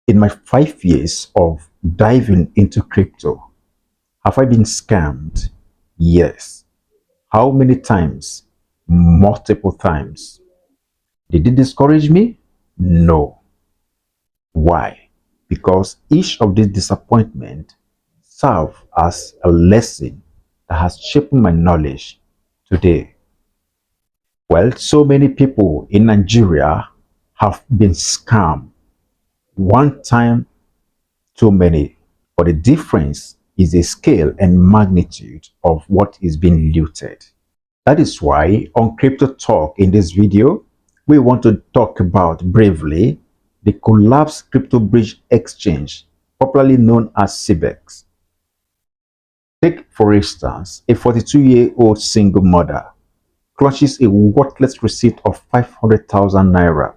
In my 5 years of diving into crypto, have I been scammed? Yes. How many times? Multiple times. Did it discourage me? No. Why? Because each of these disappointments serve as a lesson that has shaped my knowledge today. Well, so many people in Nigeria have been scammed one time too many, but the difference is the scale and magnitude of what is being looted. That is why on Crypto Talk in this video, we want to talk about briefly the collapsed crypto bridge exchange, popularly known as CBEX. Take, for instance, a 42-year-old single mother clutches a worthless receipt of 500,000 naira,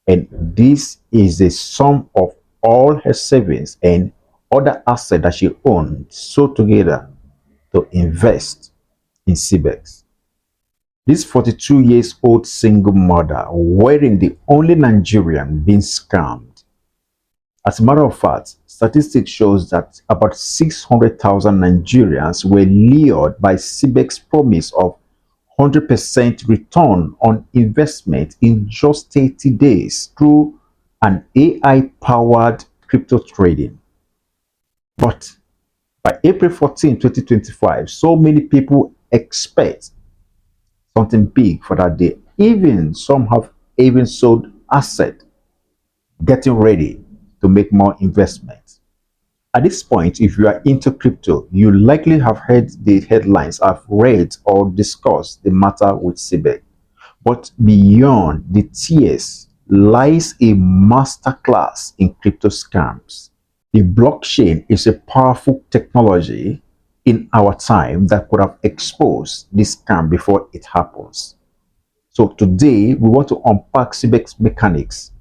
and this is the sum of all her savings and other assets that she owned sewn together to invest in CBEX. This 42 years old single mother, wearing the only Nigerian being scammed. As a matter of fact, statistics shows that about 600,000 Nigerians were lured by CBEX's promise of 100% return on investment in just 30 days through an AI-powered crypto trading. But by April 14, 2025, so many people expect something big for that day. Even some have even sold asset, getting ready to make more investments. At this point, if you are into crypto, you likely have heard the headlines, have read or discussed the matter with CBEX. But beyond the tears lies a masterclass in crypto scams. The blockchain is a powerful technology in our time that could have exposed this scam before it happens. So today we want to unpack CBEX mechanics,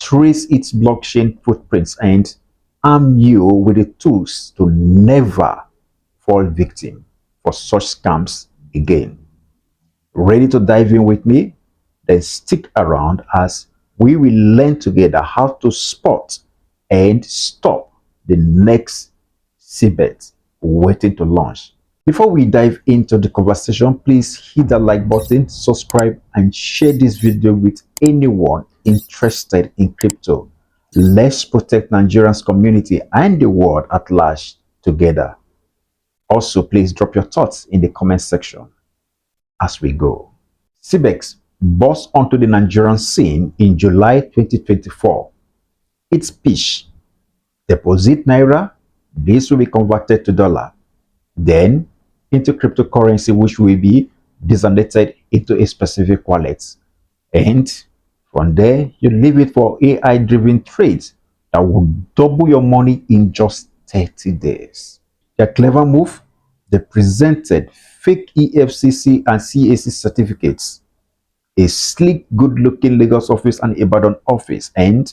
trace its blockchain footprints, and arm you with the tools to never fall victim for such scams again. Ready to dive in with me? Then stick around as we will learn together how to spot and stop the next CBEX waiting to launch. Before we dive into the conversation, please hit the like button, subscribe, and share this video with anyone interested in crypto. Let's protect Nigerians community and the world at large together. Also, please drop your thoughts in the comment section as we go. CBEX burst onto the Nigerian scene in July 2024. Its pitch: deposit Naira, this will be converted to dollar, then into cryptocurrency, which will be designated into a specific wallet. And from there, you leave it for AI-driven trades that will double your money in just 30 days. Their clever move: they presented fake EFCC and CAC certificates, a sleek, good-looking Lagos office and Ibadan office, and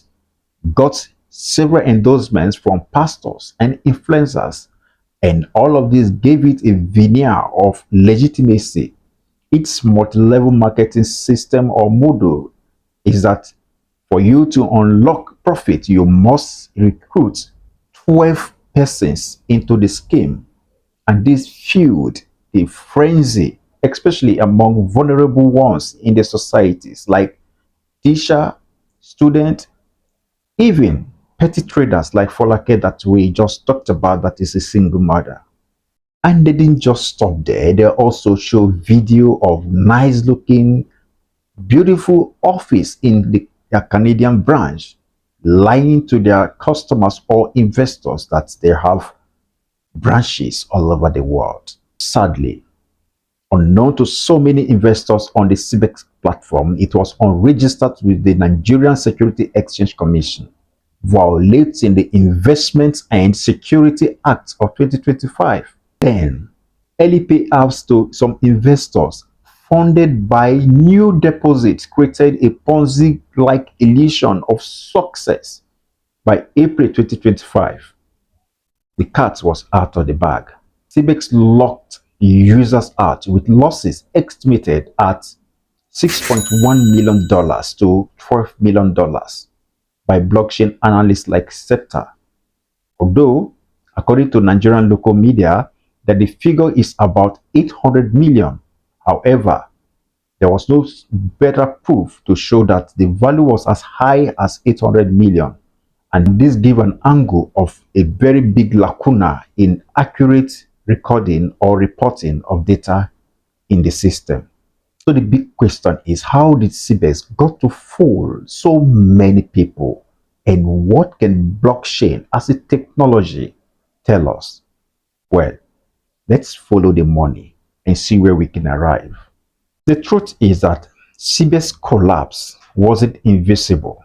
got several endorsements from pastors and influencers, and all of this gave it a veneer of legitimacy. Its multi-level marketing system or model is that for you to unlock profit, you must recruit 12 persons into the scheme, and this fueled the frenzy, especially among vulnerable ones in the societies like teacher, student, even petty traders like Folake that we just talked about, that is a single mother. And they didn't just stop there. They also show video of nice looking, beautiful office in their Canadian branch, lying to their customers or investors that they have branches all over the world. Sadly, unknown to so many investors on the CBEX platform, it was unregistered with the Nigerian Security Exchange Commission, violating the Investment and Security Act of 2025. Then, early payouts to some investors funded by new deposits created a Ponzi-like illusion of success. By April 2025, the cat was out of the bag. CBEX locked users out with losses estimated at $6.1 million to $12 million. by blockchain analysts like Scepter. Although, according to Nigerian local media, that the figure is about 800 million. However, there was no better proof to show that the value was as high as 800 million. And this gave an angle of a very big lacuna in accurate recording or reporting of data in the system. So the big question is, how did CBEX got to fool so many people? And what can blockchain as a technology tell us? Well, let's follow the money and see where we can arrive. The truth is that CBEX collapse wasn't invisible.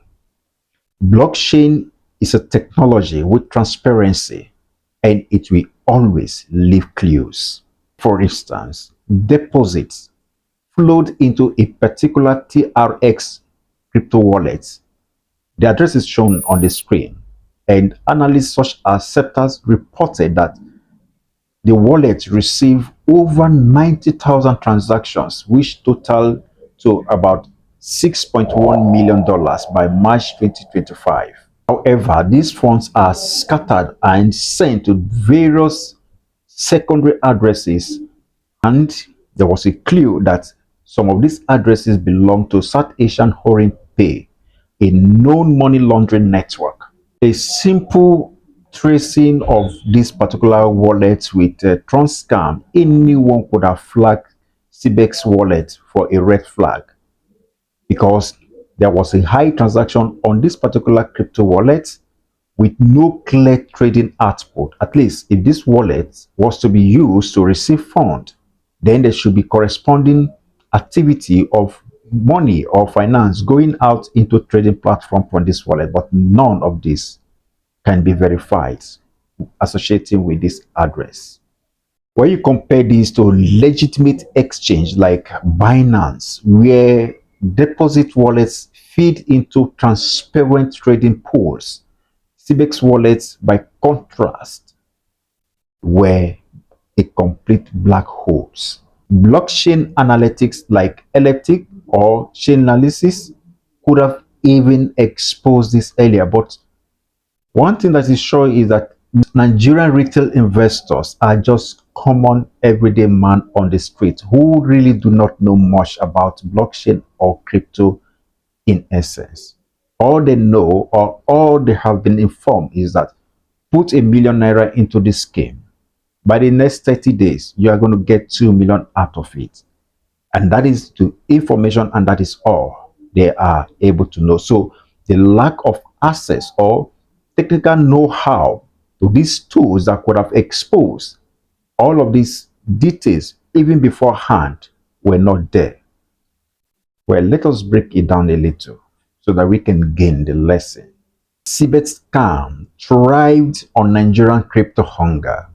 Blockchain is a technology with transparency, and it will always leave clues. For instance, deposits flowed into a particular TRX crypto wallet. The address is shown on the screen, and analysts such as Scepters reported that the wallet received over 90,000 transactions, which total to about $6.1 million by March 2025. However, these funds are scattered and sent to various secondary addresses, and there was a clue that some of these addresses belong to South Asian Foreign Pay, a known money laundering network. A simple tracing of this particular wallet with a Tron scam, anyone could have flagged CBEX wallet for a red flag, because there was a high transaction on this particular crypto wallet with no clear trading output. At least if this wallet was to be used to receive funds, then there should be corresponding activity of money or finance going out into trading platform from this wallet, but none of this can be verified associating with this address. When you compare this to legitimate exchange like Binance, where deposit wallets feed into transparent trading pools, CBEX wallets, by contrast, were a complete black holes. Blockchain analytics like Elliptic or Chainalysis could have even exposed this earlier, but one thing that is sure is that Nigerian retail investors are just common everyday man on the street who really do not know much about blockchain or crypto in essence. All they know, or all they have been informed, is that put ₦1,000,000 into this scheme. By the next 30 days, you are going to get 2 million out of it. And that is the information, and that is all they are able to know. So the lack of access or technical know-how to these tools that could have exposed all of these details even beforehand were not there. Well, let us break it down a little so that we can gain the lesson. CBEX scam thrived on Nigerian crypto hunger.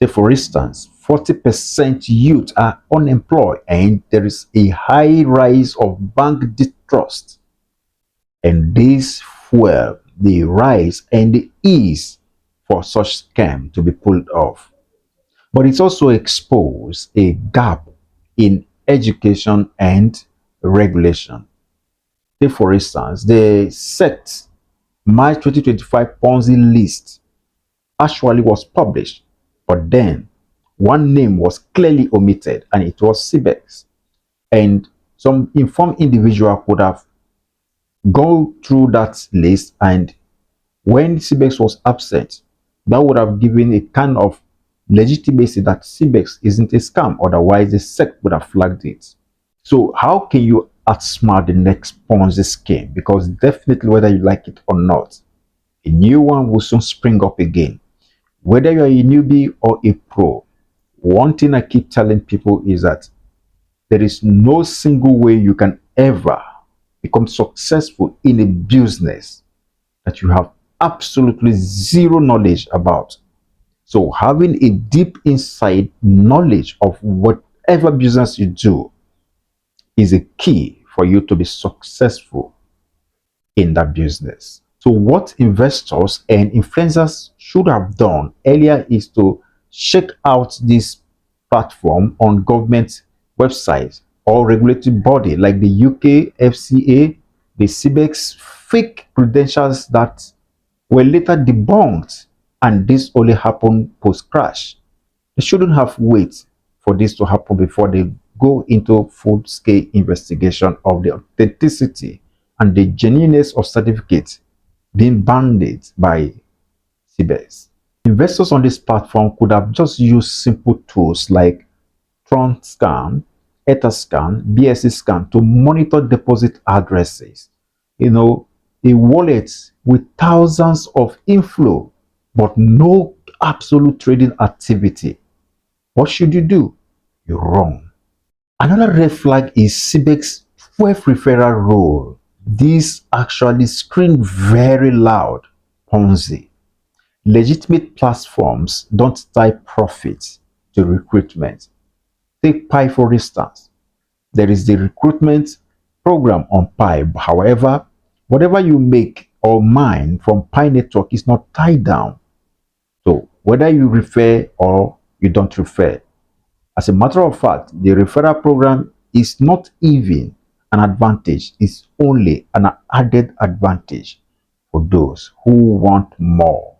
Say, for instance, 40% youth are unemployed, and there is a high rise of bank distrust. And this fuel the rise and the ease for such scam to be pulled off. But it's also exposed a gap in education and regulation. Take, for instance, the SEC March 2025 Ponzi list actually was published, but then one name was clearly omitted, and it was CBEX. And some informed individual could have gone through that list, and when CBEX was absent, that would have given a kind of legitimacy that CBEX isn't a scam, otherwise the SEC would have flagged it. So how can you outsmart the next Ponzi scheme? Because definitely, whether you like it or not, a new one will soon spring up again. Whether you're a newbie or a pro, one thing I keep telling people is that there is no single way you can ever become successful in a business that you have absolutely zero knowledge about. So having a deep inside knowledge of whatever business you do is a key for you to be successful in that business. So what investors and influencers should have done earlier is to check out this platform on government websites or regulatory body like the UK FCA, the CBEX fake credentials that were later debunked, and this only happened post-crash. They shouldn't have waited for this to happen before they go into full-scale investigation of the authenticity and the genuineness of certificates being banded by CBEX. Investors on this platform could have just used simple tools like Tron scan, Ether scan, BSC scan to monitor deposit addresses. A wallet with thousands of inflow, but no absolute trading activity. What should you do? You're wrong. Another red flag is CBEX 12 referral rule. This actually screamed very loud. Ponzi. Legitimate platforms don't tie profits to recruitment. Take Pi for instance. There is the recruitment program on Pi. However, whatever you make or mine from Pi network is not tied down. So whether you refer or you don't refer. As a matter of fact, the referral program is not even an advantage, it's only an added advantage for those who want more.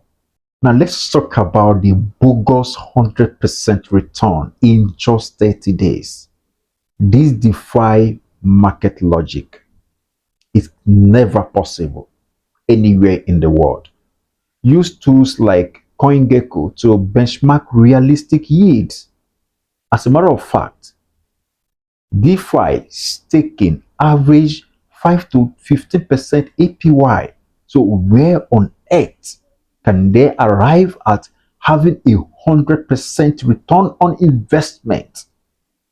Now let's talk about the bogus 100% return in just 30 days. This defy market logic. It's never possible anywhere in the world. Use tools like CoinGecko to benchmark realistic yields. As a matter of fact, DeFi staking average 5 to 15% APY. So where on earth can they arrive at having a 100% return on investment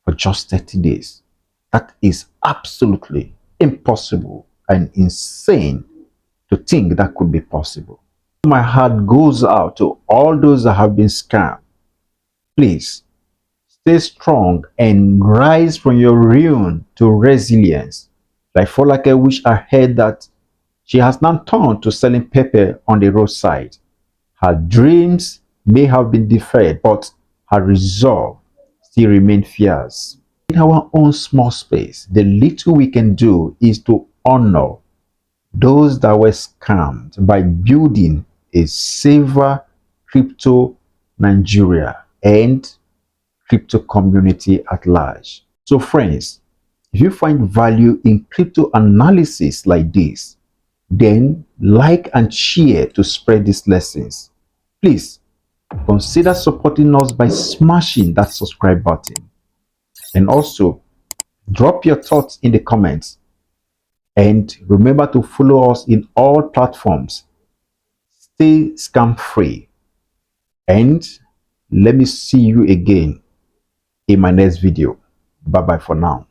for just 30 days? That is absolutely impossible and insane to think that could be possible. My heart goes out to all those that have been scammed. Please stay strong and rise from your ruin to resilience. Like Folake, which I heard that she has now turned to selling pepper on the roadside. Her dreams may have been deferred, but her resolve still remains fierce. In our own small space, the little we can do is to honor those that were scammed by building a safer crypto Nigeria and crypto community at large. So friends, if you find value in crypto analysis like this, then like and share to spread these lessons. Please consider supporting us by smashing that subscribe button. And also drop your thoughts in the comments. And remember to follow us in all platforms. Stay scam free. And let me see you again in my next video. Bye bye for now.